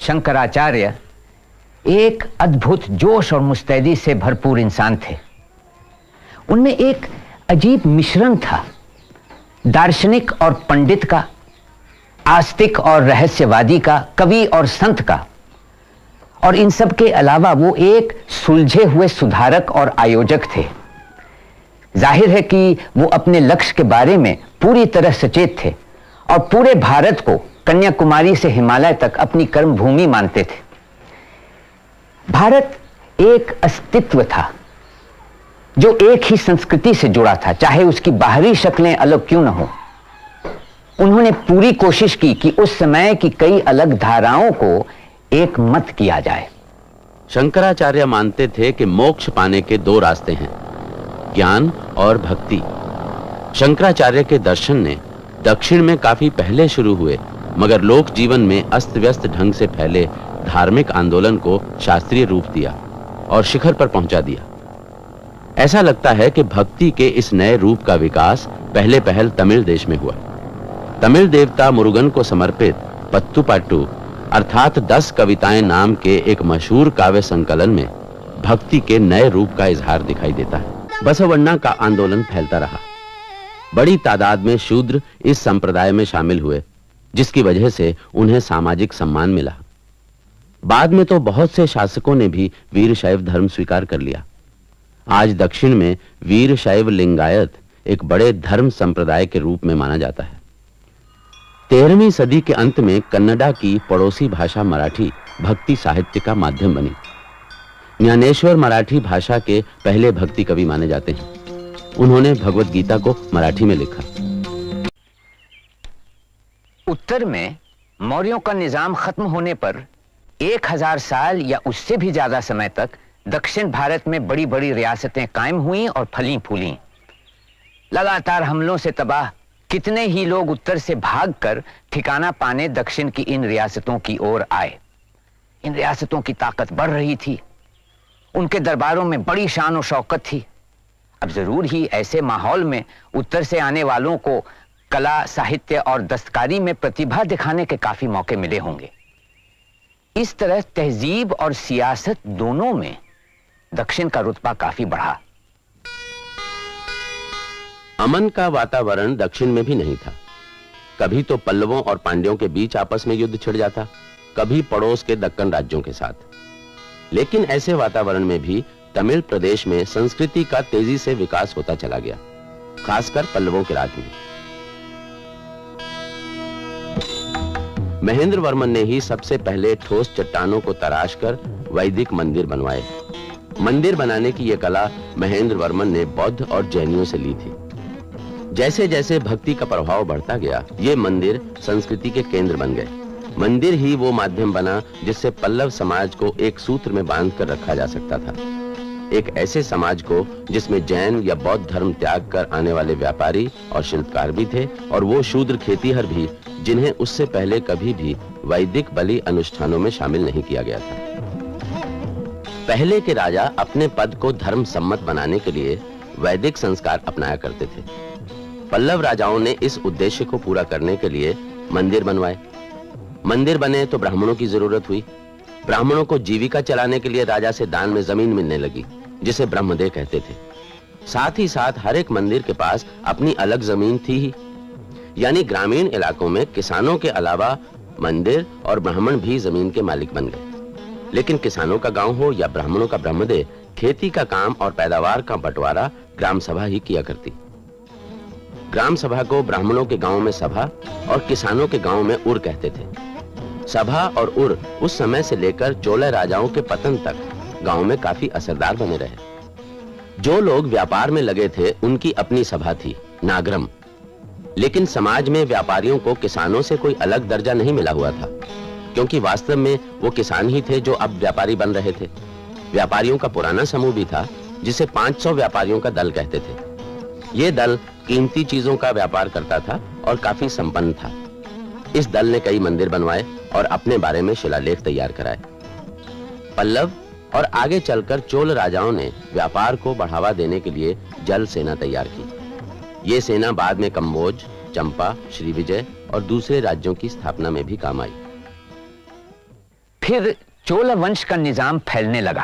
शंकराचार्य एक अद्भुत जोश और मुस्तैदी से भरपूर इंसान थे। उनमें एक अजीब मिश्रण था, दार्शनिक और पंडित का, आस्तिक और रहस्यवादी का, कवि और संत का। और इन सब के अलावा वो एक सुलझे हुए सुधारक और आयोजक थे। जाहिर है कि वो अपने लक्ष्य के बारे में पूरी तरह सचेत थे और पूरे भारत को कन्याकुमारी से हिमालय तक अपनी कर्मभूमि मानते थे। भारत एक अस्तित्व था जो एक ही संस्कृति से जुड़ा था, चाहे उसकी बाहरी शक्लें अलग क्यों न हो। उन्होंने पूरी कोशिश की कि उस समय की कई अलग धाराओं को एक मत किया जाए। शंकराचार्य मानते थे कि मोक्ष पाने के दो रास्ते हैं, ज्ञान और भक्ति। शंकराचार्य के दर्शन ने दक्षिण में काफी पहले शुरू हुए मगर लोक जीवन में अस्त व्यस्त ढंग से फैले धार्मिक आंदोलन को शास्त्रीय रूप दिया और शिखर पर पहुंचा दिया। ऐसा लगता है कि भक्ति के इस नए रूप का विकास पहले पहल तमिल देश में हुआ। तमिल देवता मुरुगन को समर्पित पत्तुपाट्टू अर्थात 10 कविताएं नाम के एक मशहूर काव्य संकलन में भक्ति के नए रूप का इजहार दिखाई देता है। बसवण्णा का आंदोलन फैलता रहा। बड़ी तादाद में शूद्र इस संप्रदाय में शामिल हुए, जिसकी वजह से उन्हें सामाजिक सम्मान मिला। बाद में तो बहुत से शासकों ने भी वीरशैव धर्म स्वीकार कर लिया। आज दक्षिण में वीरशैव लिंगायत एक बड़े धर्म संप्रदाय के रूप में माना जाता है। 13वीं सदी के अंत में कन्नड़ा की पड़ोसी भाषा मराठी भक्ति साहित्य का माध्यम बनी। ज्ञानेश्वर मराठी भाषा के पहले भक्ति कवि माने जाते हैं। उन्होंने भगवत गीता को मराठी में लिखा। उत्तर में मौर्यों का निजाम खत्म होने पर 1000 साल या उससे भी ज्यादा समय तक दक्षिण भारत में बड़ी बड़ी रियासतें कायम हुईं और फली फूलीं। लगातार हमलों से तबाह कितने ही लोग उत्तर से भागकर ठिकाना पाने दक्षिण की इन रियासतों की ओर आए। इन रियासतों की ताकत बढ़ रही थी, उनके दरबारों में बड़ी शान और शौकत थी। अब जरूर ही ऐसे माहौल में उत्तर से आने वालों को कला, साहित्य और दस्तकारी में प्रतिभा दिखाने के काफी मौके मिले होंगे। इस तरह तहजीब और सियासत दोनों में दक्षिण का रुतबा काफी बढ़ा। अमन का वातावरण दक्षिण में भी नहीं था। कभी तो पल्लवों और पांड्यों के बीच आपस में युद्ध छिड़ जाता, कभी पड़ोस के दक्कन राज्यों के साथ। लेकिन ऐसे वातावरण में भी तमिल प्रदेश में संस्कृति का तेजी से विकास होता चला गया, खासकर पल्लवों के राज में। महेंद्र वर्मन ने ही सबसे पहले ठोस चट्टानों को तराशकर वैदिक मंदिर बनवाए। मंदिर बनाने की यह कला महेंद्र वर्मन ने बौद्ध और जैनियों से ली थी। जैसे जैसे भक्ति का प्रभाव बढ़ता गया, ये मंदिर संस्कृति के केंद्र बन गए। मंदिर ही वो माध्यम बना जिससे पल्लव समाज को एक सूत्र में बांधकर रखा जा सकता था। एक ऐसे समाज को जिसमें जैन या बौद्ध धर्म त्याग कर आने वाले व्यापारी और शिल्पकार भी थे, और वो शूद्र खेतीहर भी जिन्हें उससे पहले कभी भी वैदिक बलि अनुष्ठानों में शामिल नहीं किया गया था। पहले के राजा अपने पद को धर्म सम्मत बनाने के लिए वैदिक संस्कार अपनाया करते थे। पल्लव राजाओं ने इस उद्देश्य को पूरा करने के लिए मंदिर बनवाए। मंदिर बने तो ब्राह्मणों की जरूरत हुई। ब्राह्मणों को जीविका चलाने के लिए राजा से दान में जमीन मिलने लगी, जिसे ब्रह्मदेव कहते थे। साथ ही साथ हर एक मंदिर के पास अपनी अलग जमीन थी ही। यानी ग्रामीण इलाकों में किसानों के अलावा मंदिर और ब्राह्मण भी जमीन के मालिक बन गए। लेकिन किसानों का गांव हो या ब्राह्मणों का ब्रह्मदेव, खेती का काम और पैदावार का बंटवारा ग्राम सभा ही किया करती। ग्राम सभा को ब्राह्मणों के गांव में सभा और किसानों के गांव में उर कहते थे। सभा और उर उस समय से लेकर चोला राजाओं के पतन तक गांव में काफी असरदार बने रहे। जो लोग व्यापार में लगे थे उनकी अपनी सभा थी, नागरम। लेकिन समाज में व्यापारियों को किसानों से कोई अलग दर्जा नहीं मिला हुआ था, क्योंकि वास्तव में वो किसान ही थे जो अब व्यापारी बन रहे थे। व्यापारियों का पुराना समूह भी था जिसे 500 व्यापारियों का दल कहते थे। ये दल कीमती चीजों का व्यापार करता था और काफी संपन्न था। इस दल ने कई मंदिर बनवाए और अपने बारे में शिलालेख तैयार कराए। पल्लव और आगे चलकर चोल राजाओं ने व्यापार को बढ़ावा देने के लिए जल सेना तैयार की। ये सेना बाद में कंबोज, चंपा, श्रीविजय और दूसरे राज्यों की स्थापना में भी काम आई। फिर चोल वंश का निजाम फैलने लगा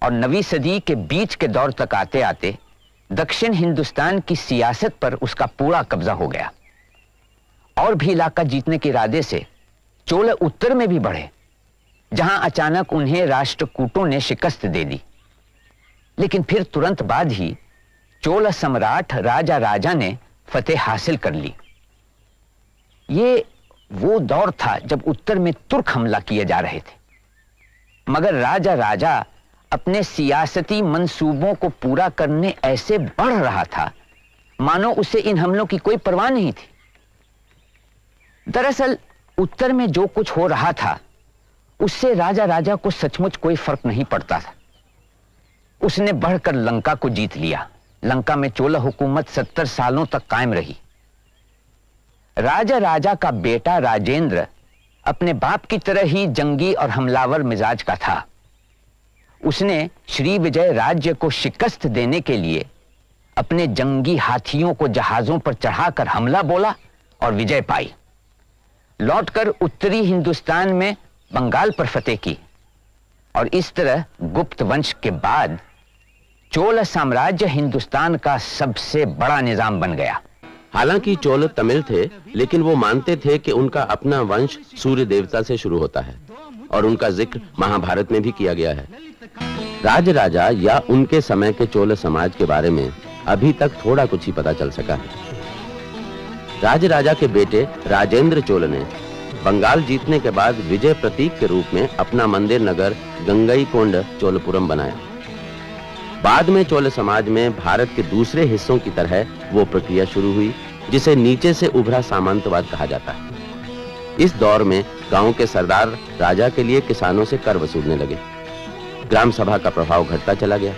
और 9वीं सदी के बीच के दौर तक आते आते दक्षिण हिंदुस्तान की सियासत पर उसका पूरा कब्जा हो गया। और भी इलाका जीतने के इरादे से चोल उत्तर में भी बढ़े, जहां अचानक उन्हें राष्ट्रकूटों ने शिकस्त दे दी। लेकिन फिर तुरंत बाद ही चोल सम्राट राजा राजा ने फतेह हासिल कर ली। ये वो दौर था जब उत्तर में तुर्क हमला किए जा रहे थे, मगर राजा राजा अपने सियासती मंसूबों को पूरा करने ऐसे बढ़ रहा था मानो उसे इन हमलों की कोई परवाह नहीं थी। दरअसल उत्तर में जो कुछ हो रहा था उससे राजा राजा को सचमुच कोई फर्क नहीं पड़ता था। उसने बढ़कर लंका को जीत लिया। लंका में चोल हुकूमत 70 सालों तक कायम रही। राजा राजा का बेटा राजेंद्र अपने बाप की तरह ही जंगी और हमलावर मिजाज का था। उसने श्री विजय राज्य को शिकस्त देने के लिए अपने जंगी हाथियों को जहाजों पर चढ़ाकर हमला बोला और विजय पाई। लौटकर उत्तरी हिंदुस्तान में बंगाल पर फतेह की और इस तरह गुप्त वंश के बाद चोल साम्राज्य हिंदुस्तान का सबसे बड़ा निजाम बन गया। हालांकि चोल तमिल थे, लेकिन वो मानते थे कि उनका अपना वंश सूर्य देवता से शुरू होता है और उनका जिक्र महाभारत में भी किया गया है। राजराजा या उनके समय के चोल समाज के बारे में अभी तक थोड़ा कुछ ही पता चल सका है। राजराजा के बेटे राजेंद्र चोल ने बंगाल जीतने के बाद विजय प्रतीक के रूप में अपना मंदिर नगर गंगईकोंड चोलपुरम बनाया। बाद में चोल समाज में भारत के दूसरे हिस्सों की तरह वो प्रक्रिया शुरू हुई जिसे नीचे से उभरा सामंतवाद कहा जाता है। इस दौर में गांव के सरदार राजा के लिए किसानों से कर वसूलने लगे। ग्राम सभा का प्रभाव घटता चला गया।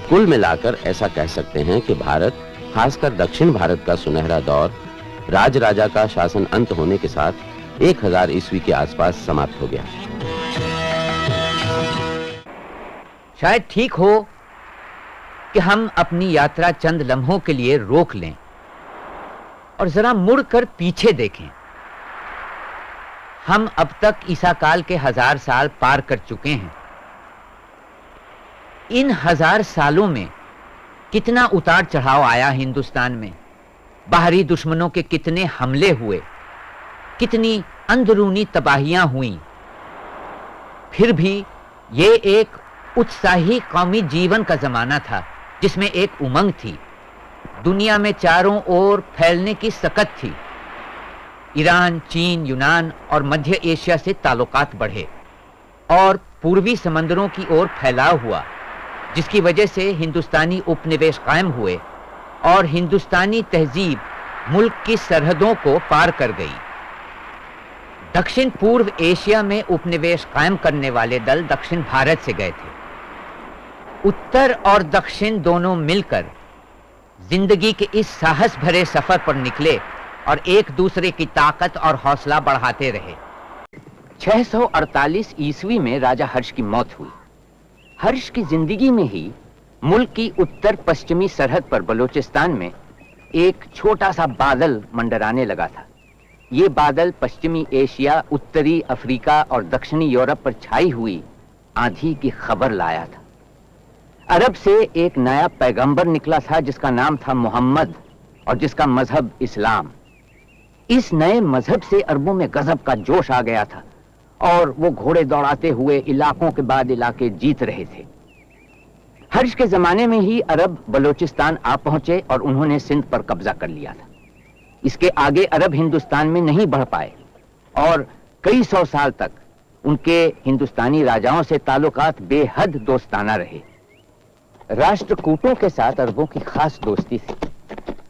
कुल मिलाकर ऐसा कह सकते हैं कि भारत, खासकर दक्षिण भारत का सुनहरा दौर राजराजा का शासन अंत होने के साथ 1000 ईस्वी के आसपास समाप्त हो गया। शायद ठीक हो कि हम अपनी यात्रा चंद लम्हों के लिए रोक लें और जरा मुड़कर पीछे देखें। हम अब तक ईसा काल के 1000 साल पार कर चुके हैं। इन 1000 सालों में कितना उतार चढ़ाव आया हिंदुस्तान में, बाहरी दुश्मनों के कितने हमले हुए, कितनी अंदरूनी तबाहियां हुई। फिर भी ये एक उत्साही कौमी जीवन का जमाना था जिसमें एक उमंग थी। दुनिया में चारों ओर फैलने की सकत थी। ईरान, चीन, यूनान और मध्य एशिया से ताल्लुकात बढ़े और पूर्वी समंदरों की ओर फैलाव हुआ, जिसकी वजह से हिंदुस्तानी उपनिवेश कायम हुए और हिंदुस्तानी तहजीब मुल्क की सरहदों को पार कर गई। दक्षिण पूर्व एशिया में उपनिवेश कायम करने वाले दल दक्षिण भारत से गए थे। उत्तर और दक्षिण दोनों मिलकर जिंदगी के इस साहस भरे सफर पर निकले और एक दूसरे की ताकत और हौसला बढ़ाते रहे। 648 ईस्वी में राजा हर्ष की मौत हुई। हर्ष की जिंदगी में ही मुल्क की उत्तर पश्चिमी सरहद पर बलूचिस्तान में एक छोटा सा बादल मंडराने लगा था। ये बादल पश्चिमी एशिया, उत्तरी अफ्रीका और दक्षिणी यूरोप पर छाई हुई आंधी की खबर लाया था। अरब से एक नया पैगंबर निकला था जिसका नाम था मोहम्मद और जिसका मजहब इस्लाम। इस नए मजहब से अरबों में गजब का जोश आ गया था और वो घोड़े दौड़ाते हुए इलाकों के बाद इलाके जीत रहे थे। हर्ष के जमाने में ही अरब बलूचिस्तान आ पहुंचे और उन्होंने सिंध पर कब्जा कर लिया था। इसके आगे अरब हिंदुस्तान में नहीं बढ़ पाए और कई सौ साल तक उनके हिंदुस्तानी राजाओं से ताल्लुकात बेहद दोस्ताना रहे। राष्ट्रकूटों के साथ अरबों की खास दोस्ती थी।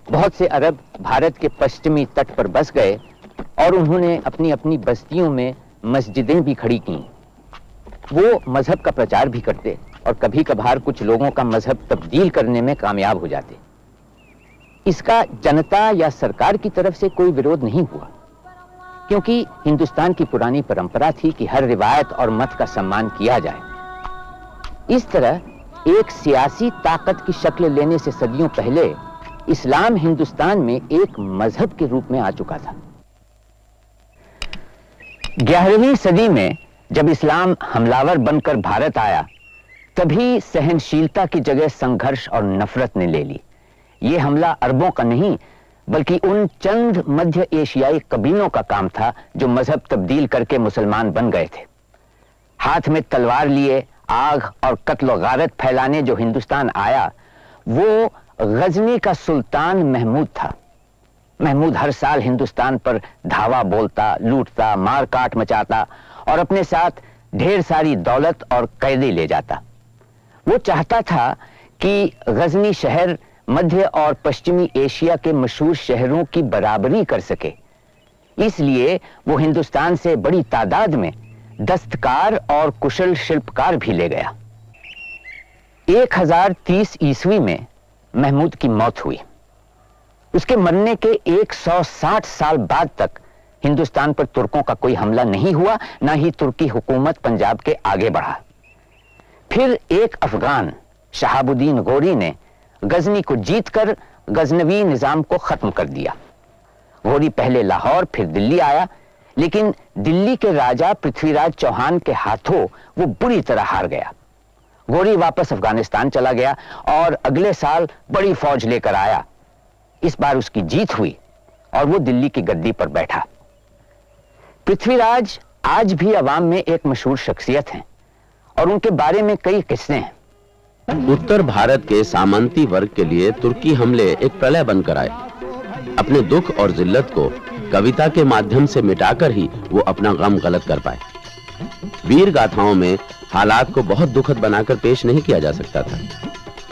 बहुत से अरब भारत के पश्चिमी तट पर बस गए और उन्होंने अपनी अपनी बस्तियों में मस्जिदें भी खड़ी की। वो मजहब का प्रचार भी करते और कभी कभार कुछ लोगों का मजहब तब्दील करने में कामयाब हो जाते। इसका जनता या सरकार की तरफ से कोई विरोध नहीं हुआ, क्योंकि हिंदुस्तान की पुरानी परंपरा थी कि हर रिवायत और मत का सम्मान किया जाए। इस तरह एक सियासी ताकत की शक्ल लेने से सदियों पहले इस्लाम हिंदुस्तान में एक मजहब के रूप में आ चुका था। 11वीं सदी में जब इस्लाम हमलावर बनकर भारत आया, तभी सहनशीलता की जगह संघर्ष और नफरत ने ले ली। यह हमला अरबों का नहीं, बल्कि उन चंद मध्य एशियाई कबीलों का काम था जो मजहब तब्दील करके मुसलमान बन गए थे। हाथ में तलवार लिए आग और कत्ल गारत फैलाने जो हिंदुस्तान आया, वो गजनी का सुल्तान महमूद था। महमूद हर साल हिंदुस्तान पर धावा बोलता, लूटता, मार काट मचाता और अपने साथ ढेर सारी दौलत और कैदी ले जाता। वो चाहता था कि गजनी शहर मध्य और पश्चिमी एशिया के मशहूर शहरों की बराबरी कर सके। इसलिए वो हिंदुस्तान से बड़ी तादाद में दस्तकार और कुशल शिल्पकार भी ले गया। 1030 ईस्वी में महमूद की मौत हुई। उसके मरने के 160 साल बाद तक हिंदुस्तान पर तुर्कों का कोई हमला नहीं हुआ, ना ही तुर्की हुकूमत पंजाब के आगे बढ़ा। फिर एक अफगान शहाबुद्दीन गोरी ने गजनी को जीतकर गजनवी निजाम को खत्म कर दिया। गोरी पहले लाहौर फिर दिल्ली आया, लेकिन दिल्ली के राजा पृथ्वीराज चौहान के हाथों वो बुरी तरह हार गया। गोरी वापस अफगानिस्तान चला गया और अगले साल बड़ी फौज लेकर आया। इस बार उसकी जीत हुई और वो दिल्ली की गद्दी पर बैठा। पृथ्वीराज आज भी अवाम में एक मशहूर शख्सियत हैं और उनके बारे में कई किस्से हैं। उत्तर भारत के सामंती वर्ग के लिए तुर्की हमले एक प्रलय बनकर आए। अपने दुख और जिल्लत को कविता के माध्यम से मिटाकर ही वो अपना गम गलत कर पाए। वीर गाथाओं में हालात को बहुत दुखद बनाकर पेश नहीं किया जा सकता था।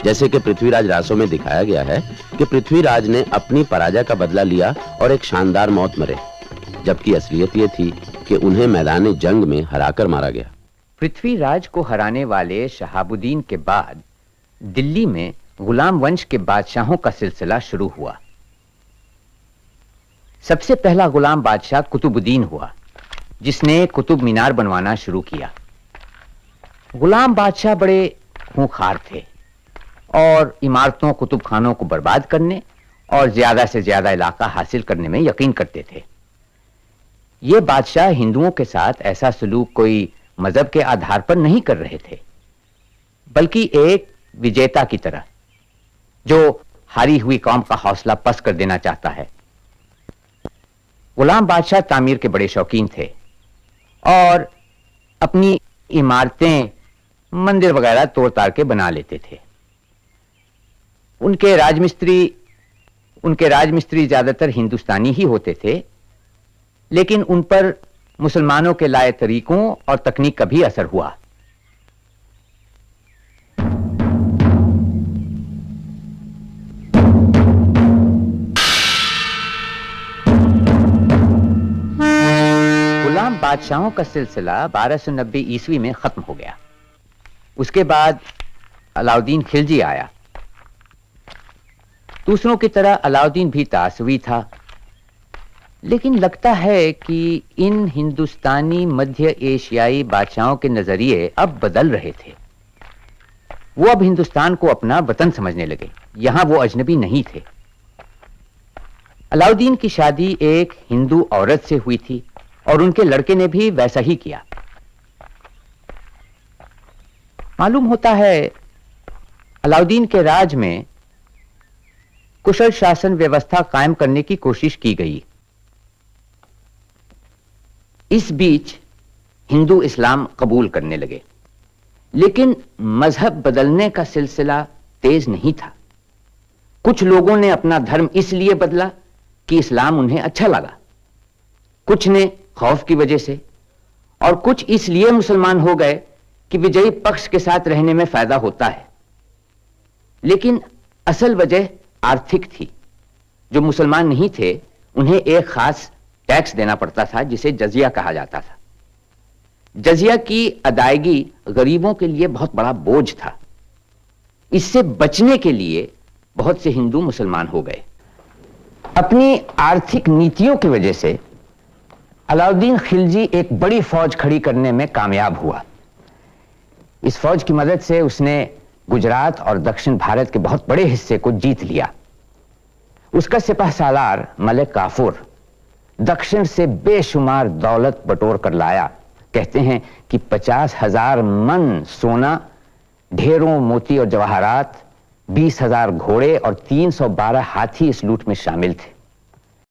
जैसे कि पृथ्वीराज रासों में दिखाया गया है कि पृथ्वीराज ने अपनी पराजय का बदला लिया और एक शानदार मौत मरे, जबकि असलियत ये थी कि उन्हें मैदान जंग में हराकर मारा गया। पृथ्वीराज को हराने वाले शहाबुद्दीन के बाद दिल्ली में गुलाम वंश के बादशाहों का सिलसिला शुरू हुआ। सबसे पहला गुलाम बादशाह कुतुबुद्दीन हुआ, जिसने कुतुब मीनार बनवाना शुरू किया। गुलाम बादशाह बड़े खूंखार थे और इमारतों, कुतुब खानों को बर्बाद करने और ज्यादा से ज्यादा इलाका हासिल करने में यकीन करते थे। ये बादशाह हिंदुओं के साथ ऐसा सलूक कोई मजहब के आधार पर नहीं कर रहे थे, बल्कि एक विजेता की तरह जो हारी हुई कौम का हौसला पस्त कर देना चाहता है। गुलाम बादशाह तामीर के बड़े शौकीन थे और अपनी इमारतें, मंदिर वगैरह तोड़ ताड़ के बना लेते थे। उनके राजमिस्त्री ज्यादातर हिंदुस्तानी ही होते थे, लेकिन उन पर मुसलमानों के लाए तरीकों और तकनीक का भी असर हुआ। गुलाम बादशाहों का सिलसिला 1290 ईस्वी में खत्म हो गया। उसके बाद अलाउद्दीन खिलजी आया। दूसरों की तरह अलाउद्दीन भी तासवी था, लेकिन लगता है कि इन हिंदुस्तानी मध्य एशियाई बादशाहों के नजरिए अब बदल रहे थे। वो अब हिंदुस्तान को अपना वतन समझने लगे, यहां वो अजनबी नहीं थे। अलाउद्दीन की शादी एक हिंदू औरत से हुई थी और उनके लड़के ने भी वैसा ही किया। मालूम होता है अलाउद्दीन के राज में कुशल शासन व्यवस्था कायम करने की कोशिश की गई। इस बीच हिंदू इस्लाम कबूल करने लगे, लेकिन मजहब बदलने का सिलसिला तेज नहीं था। कुछ लोगों ने अपना धर्म इसलिए बदला कि इस्लाम उन्हें अच्छा लगा, कुछ ने खौफ की वजह से, और कुछ इसलिए मुसलमान हो गए कि विजयी पक्ष के साथ रहने में फायदा होता है। लेकिन असल वजह आर्थिक थी। जो मुसलमान नहीं थे उन्हें एक खास टैक्स देना पड़ता था जिसे जजिया कहा जाता था। जजिया की अदायगी गरीबों के लिए बहुत बड़ा बोझ था। इससे बचने के लिए बहुत से हिंदू मुसलमान हो गए। अपनी आर्थिक नीतियों की वजह से अलाउद्दीन खिलजी एक बड़ी फौज खड़ी करने में कामयाब हुआ। इस फौज की मदद से उसने गुजरात और दक्षिण भारत के बहुत बड़े हिस्से को जीत लिया। उसका सिपह सालार मलिक काफूर दक्षिण से बेशुमार दौलत बटोर कर लाया, कहते हैं कि 50,000 मन सोना, ढेरों मोती और जवाहरात, 20,000 घोड़े और 312 हाथी इस लूट में शामिल थे।